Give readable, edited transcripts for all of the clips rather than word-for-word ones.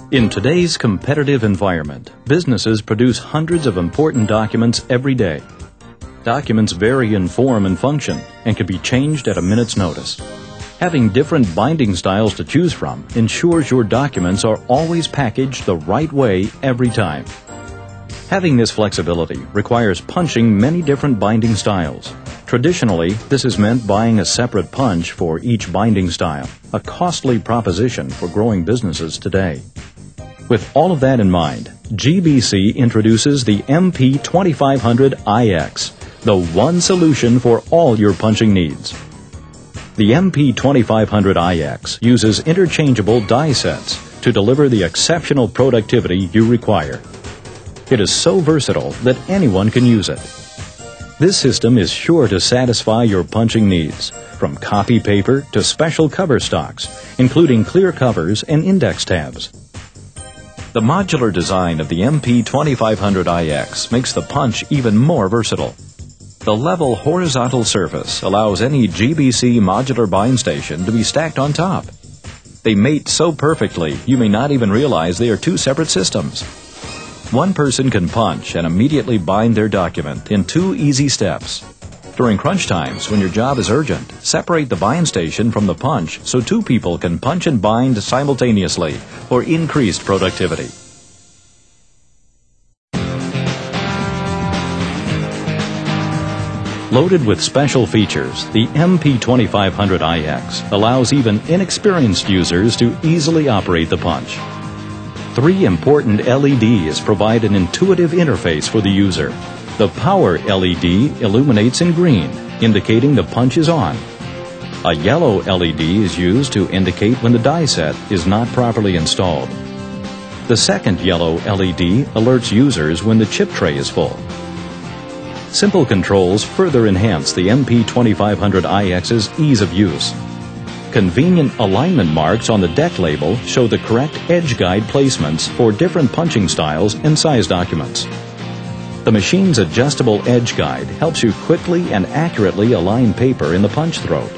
In today's competitive environment, businesses produce hundreds of important documents every day. Documents vary in form and function and can be changed at a minute's notice. Having different binding styles to choose from ensures your documents are always packaged the right way every time. Having this flexibility requires punching many different binding styles. Traditionally, this has meant buying a separate punch for each binding style, a costly proposition for growing businesses today. With all of that in mind, GBC introduces the MP2500iX, the one solution for all your punching needs. The MP2500iX uses interchangeable die sets to deliver the exceptional productivity you require. It is so versatile that anyone can use it. This system is sure to satisfy your punching needs, from copy paper to special cover stocks, including clear covers and index tabs. The modular design of the MP2500iX makes the punch even more versatile. The level horizontal surface allows any GBC modular bind station to be stacked on top. They mate so perfectly you may not even realize they are two separate systems. One person can punch and immediately bind their document in 2 easy steps. During crunch times, when your job is urgent, separate the bind station from the punch so 2 people can punch and bind simultaneously for increased productivity. Loaded with special features, the MP2500iX allows even inexperienced users to easily operate the punch. 3 important LEDs provide an intuitive interface for the user. The power LED illuminates in green, indicating the punch is on. A yellow LED is used to indicate when the die set is not properly installed. The second yellow LED alerts users when the chip tray is full. Simple controls further enhance the MP2500iX's ease of use. Convenient alignment marks on the deck label show the correct edge guide placements for different punching styles and size documents. The machine's adjustable edge guide helps you quickly and accurately align paper in the punch throat.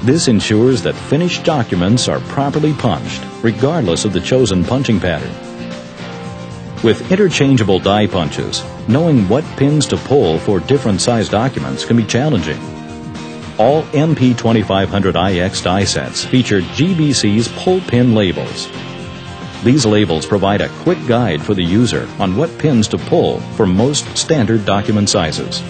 This ensures that finished documents are properly punched, regardless of the chosen punching pattern. With interchangeable die punches, knowing what pins to pull for different size documents can be challenging. All MP2500iX die sets feature GBC's pull pin labels. These labels provide a quick guide for the user on what pins to pull for most standard document sizes.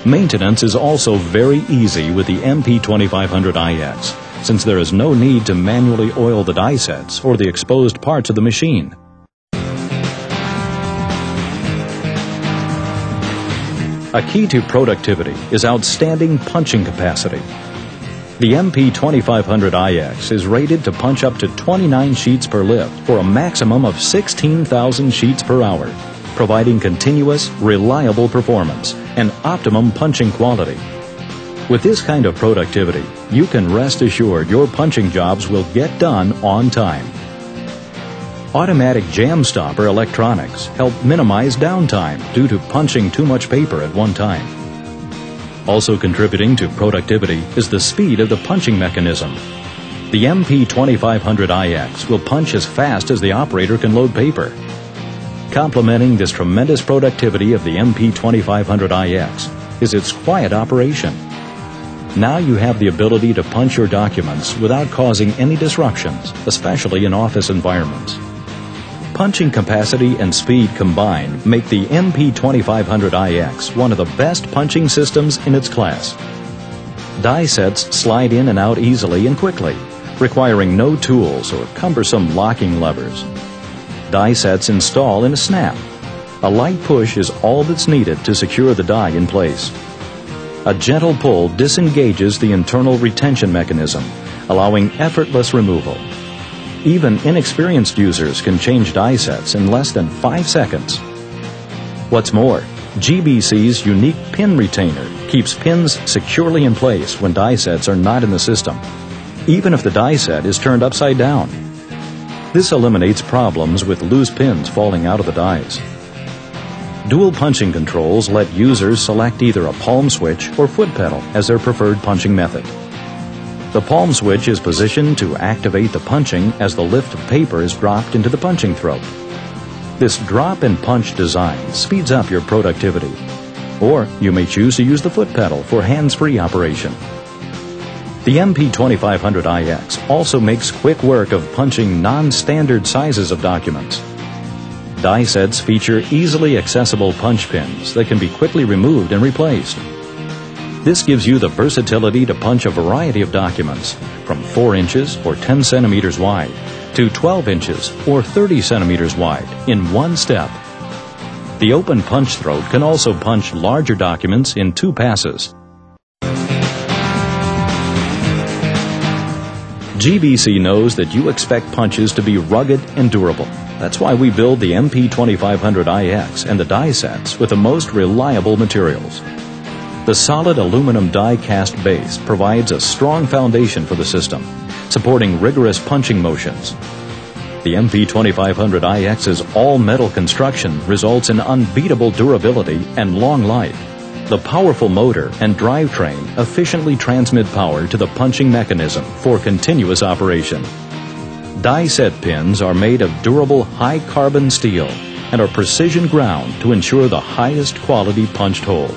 Maintenance is also very easy with the MP2500iX, since there is no need to manually oil the die sets or the exposed parts of the machine. A key to productivity is outstanding punching capacity. The MP2500iX is rated to punch up to 29 sheets per lift for a maximum of 16,000 sheets per hour, providing continuous, reliable performance and optimum punching quality. With this kind of productivity, you can rest assured your punching jobs will get done on time. Automatic jam stopper electronics help minimize downtime due to punching too much paper at one time. Also contributing to productivity is the speed of the punching mechanism. The MP2500iX will punch as fast as the operator can load paper. Complementing this tremendous productivity of the MP2500iX is its quiet operation. Now you have the ability to punch your documents without causing any disruptions, especially in office environments. Punching capacity and speed combined make the MP2500iX one of the best punching systems in its class. Die sets slide in and out easily and quickly, requiring no tools or cumbersome locking levers. Die sets install in a snap. A light push is all that's needed to secure the die in place. A gentle pull disengages the internal retention mechanism, allowing effortless removal. Even inexperienced users can change die sets in less than 5 seconds. What's more, GBC's unique pin retainer keeps pins securely in place when die sets are not in the system, even if the die set is turned upside down. This eliminates problems with loose pins falling out of the dies. Dual punching controls let users select either a palm switch or foot pedal as their preferred punching method. The palm switch is positioned to activate the punching as the lift of paper is dropped into the punching throat. This drop and punch design speeds up your productivity. Or you may choose to use the foot pedal for hands-free operation. The MP2500iX also makes quick work of punching non-standard sizes of documents. Die sets feature easily accessible punch pins that can be quickly removed and replaced. This gives you the versatility to punch a variety of documents from 4 inches or 10 centimeters wide to 12 inches or 30 centimeters wide in one step. The open punch throat can also punch larger documents in 2 passes. GBC knows that you expect punches to be rugged and durable. That's why we build the MP2500iX and the die sets with the most reliable materials. The solid aluminum die-cast base provides a strong foundation for the system, supporting rigorous punching motions. The MP2500iX's all-metal construction results in unbeatable durability and long life. The powerful motor and drivetrain efficiently transmit power to the punching mechanism for continuous operation. Die set pins are made of durable high-carbon steel and are precision ground to ensure the highest quality punched hole.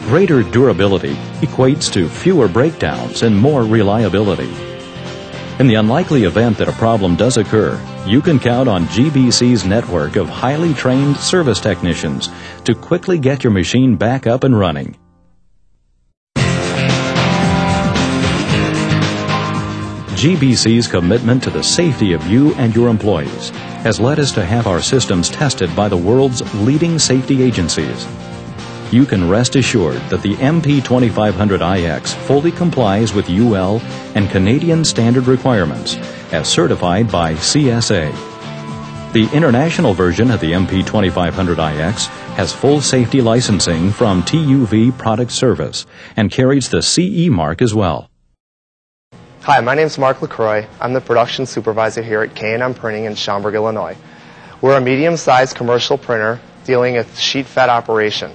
Greater durability equates to fewer breakdowns and more reliability. In the unlikely event that a problem does occur, you can count on GBC's network of highly trained service technicians to quickly get your machine back up and running. GBC's commitment to the safety of you and your employees has led us to have our systems tested by the world's leading safety agencies. You can rest assured that the MP2500iX fully complies with UL and Canadian standard requirements as certified by CSA. The international version of the MP2500iX has full safety licensing from TUV Product Service and carries the CE mark as well. Hi, my name is Mark LaCroix. I'm the production supervisor here at K&M Printing in Schaumburg, Illinois. We're a medium-sized commercial printer dealing with sheet-fed operation.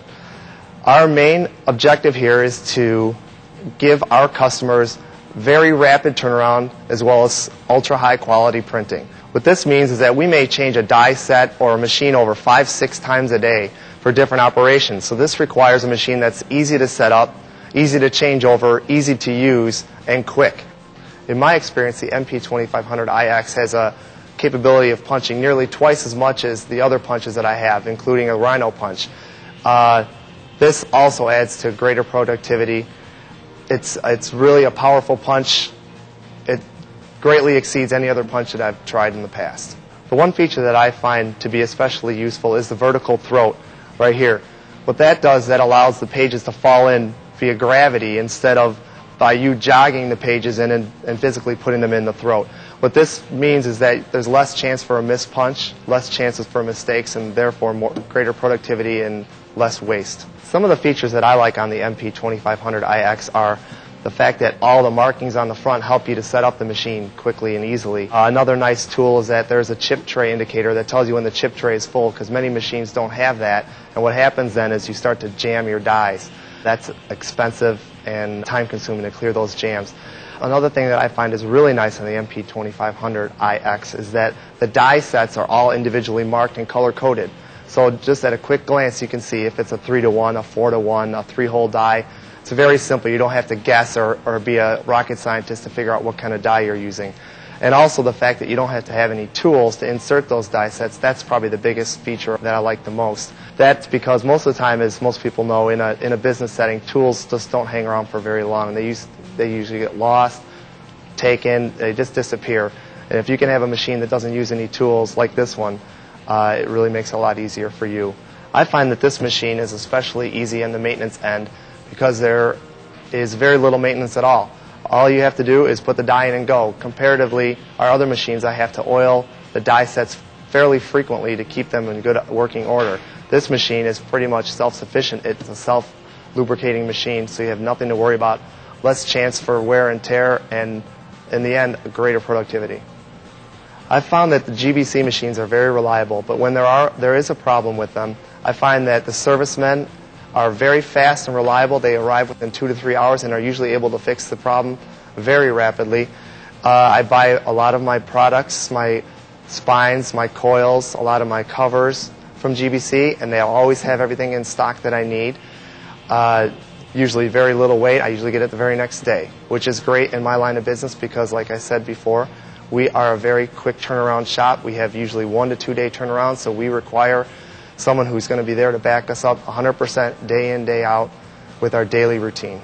Our main objective here is to give our customers very rapid turnaround as well as ultra-high quality printing. What this means is that we may change a die set or a machine over 5-6 times a day for different operations. So this requires a machine that's easy to set up, easy to change over, easy to use, and quick. In my experience, the MP2500iX has a capability of punching nearly twice as much as the other punches that I have, including a rhino punch. This also adds to greater productivity. It's really a powerful punch. It greatly exceeds any other punch that I've tried in the past. The one feature that I find to be especially useful is the vertical throat right here. What that does, that allows the pages to fall in via gravity instead of by you jogging the pages in and physically putting them in the throat. What this means is that there's less chance for a missed punch, less chances for mistakes, and therefore greater productivity and less waste. Some of the features that I like on the MP2500iX are the fact that all the markings on the front help you to set up the machine quickly and easily. Another nice tool is that there's a chip tray indicator that tells you when the chip tray is full, because many machines don't have that, and what happens then is you start to jam your dies. That's expensive and time-consuming to clear those jams. Another thing that I find is really nice on the MP2500iX is that the die sets are all individually marked and color-coded. So just at a quick glance, you can see if it's a 3-to-1, a 4-to-1, a 3-hole die. It's very simple. You don't have to guess or be a rocket scientist to figure out what kind of die you're using. And also the fact that you don't have to have any tools to insert those die sets, that's probably the biggest feature that I like the most. That's because most of the time, as most people know, in a business setting, tools just don't hang around for very long. They usually get lost, taken, they just disappear. And if you can have a machine that doesn't use any tools like this one, it really makes it a lot easier for you. I find that this machine is especially easy on the maintenance end because there is very little maintenance at all. All you have to do is put the die in and go. Comparatively, our other machines, I have to oil the die sets fairly frequently to keep them in good working order. This machine is pretty much self-sufficient. It's a self-lubricating machine, so you have nothing to worry about, less chance for wear and tear, and in the end, greater productivity. I've found that the GBC machines are very reliable, but when there is a problem with them, I find that the servicemen are very fast and reliable. They arrive within 2 to 3 hours and are usually able to fix the problem very rapidly. I buy a lot of my products, my spines, my coils, a lot of my covers from GBC, and they'll always have everything in stock that I need. Usually very little wait. I usually get it the very next day, which is great in my line of business because, like I said before, we are a very quick turnaround shop. We have usually 1 to 2 day turnaround, so we require someone who's going to be there to back us up 100% day in, day out with our daily routine.